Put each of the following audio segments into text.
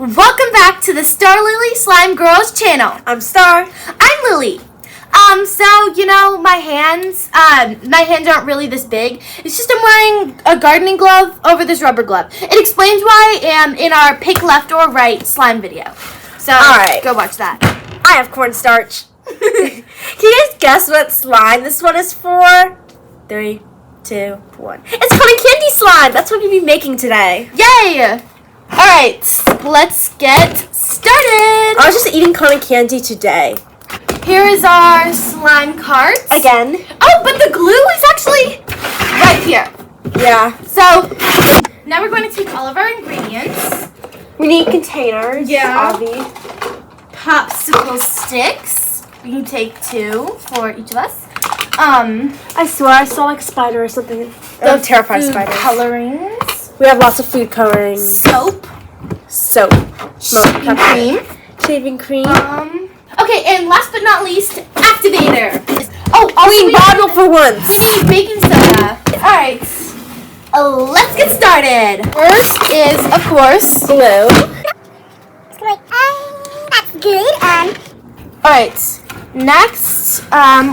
Welcome back to the Star Lily Slime Girls channel. I'm Star. I'm Lily. So, you know, my hands aren't really this big. It's just I'm wearing a gardening glove over this rubber glove. It explains why I am in our pick left or right slime video. So, Alright. Go watch that. I have cornstarch. Can you guys guess what slime this one is for? 3, 2, 1. It's cotton candy slime. That's what we'll be making today. Yay! Alright, let's get started. I was just eating cotton candy today. Here is our slime carts. Again. Oh, but the glue is actually right here. Yeah. So, now we're going to take all of our ingredients. We need containers. Yeah. Obvi. Popsicle sticks. We can take 2 for each of us. I swear I saw like a spider or something. I'm terrified of food spiders. Colorings. We have lots of food coloring. Soap. Shaving cream. Shaving cream. Okay, and last but not least, activator. Oh, also Green bottle for once. we need baking soda. Alright, let's get started. First is, of course, Glue. That's good. Alright, next,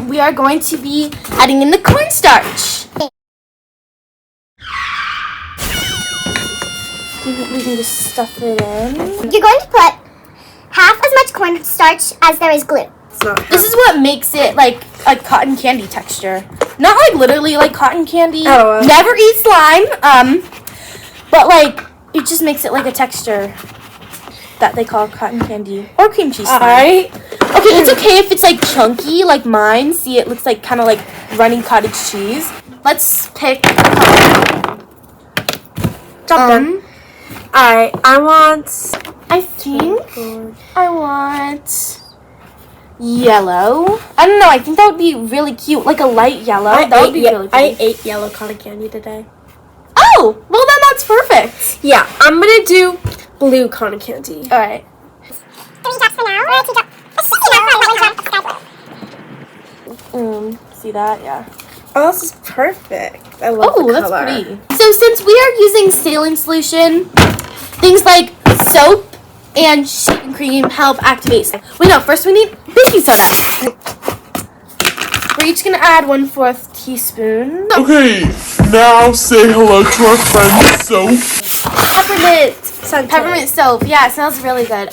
we are going to be adding in the cornstarch. We can just stuff it in. You're going to put half as much cornstarch as there is glue. It's not This is what makes it like a cotton candy texture. Not like literally like cotton candy. Oh, Never eat slime. But like it just makes it like a texture that they call cotton candy or cream cheese slime. Alright. Okay, it's okay if it's like chunky like mine. See, it looks like kind of like runny cottage cheese. Let's pick a color. Job done. Alright, I think I want yellow. I don't know. I think that would be really cute, like a light yellow. That would be really I pretty. ate yellow cotton candy today. Oh, well then that's perfect. Yeah, I'm gonna do blue cotton candy. All right. 3 drops for now. Or 2 drops. See that? Yeah. Oh, this is perfect. I love Oh, the that's color. pretty. So since we are using saline solution, things like soap and shaving cream help activate. Wait, no. First we need baking soda. We're each gonna add 1/4 teaspoon. Okay, now say hello to our friend Soap. Peppermint soap. Yeah, it smells really good.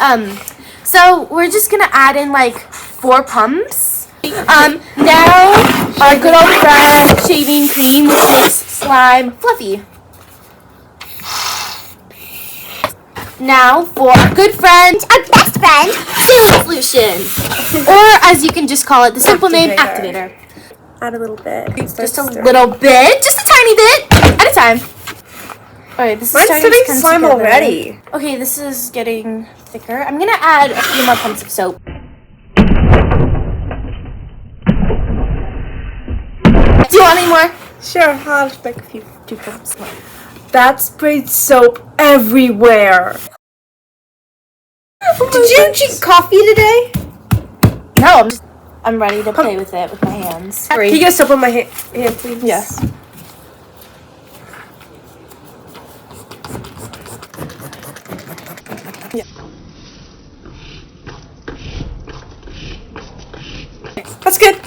So we're just gonna add in like 4 pumps. Now our good old friend shaving cream, which makes slime fluffy. Now for our good friend, our best friend, saline solution, or as you can just call it, the simple name activator. Add a little bit. Just a little bit, just a tiny bit at a time. Alright, this is Mine's starting to getting come slime together. already. Okay, this is getting thicker. I'm gonna add a few more pumps of soap. Do you want any more? Sure, I'll just make a few 2 pumps. That sprayed soap everywhere. Did you drink coffee today? No, I'm ready to play with it with my hands. Can you get soap on my hand, please? Yes. That's good.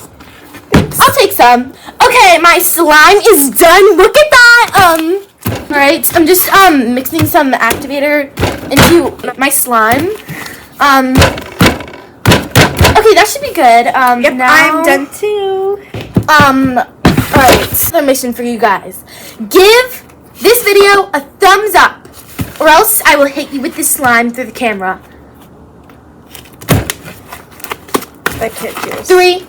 I'll take some. Okay, my slime is done. Look at that. Alright, I'm just mixing some activator into my slime. Okay, that should be good. Yep, now, I'm done too. Alright, another mission for you guys. Give this video a thumbs up, or else I will hit you with this slime through the camera. I can't do this. 3,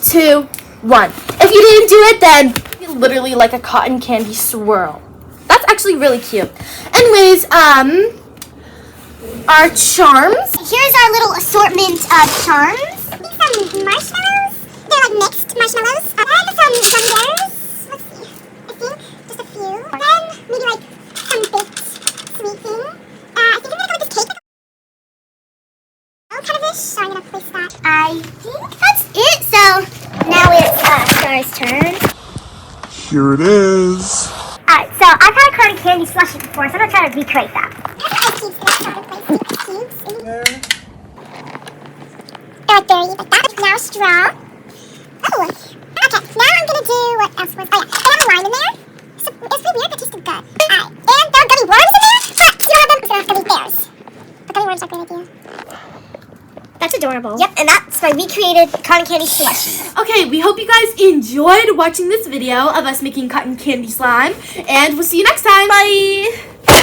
2, 1. If you didn't do it, then it's literally like a cotton candy swirl. That's actually really cute. Anyways, our charms. Here's our little assortment of charms. Some marshmallows. They're like mixed marshmallows. And some bears. Let's see. I think just a few. Then maybe like some baked sweet thing. I think I'm gonna go with this cake. Kind of ish. So I'm gonna place that. I think that's it. So now it's Star's turn. Here it is. Alright, so I've had a cotton candy slushie before, so I'm gonna try to recreate that. there. Dirty like that. Now straw. Oh. Okay, now I'm gonna do what else was. Oh yeah, they have a lime in there. So it's really weird, but it tasted good. Alright, and there are gummy worms in there, but you don't have them, so have gummy bears. But gummy worms are a great idea. That's adorable. Yep, and that's my recreated cotton candy slushie. Okay, we hope you guys enjoyed watching this video of us making cotton candy slime, and we'll see you next time. Bye!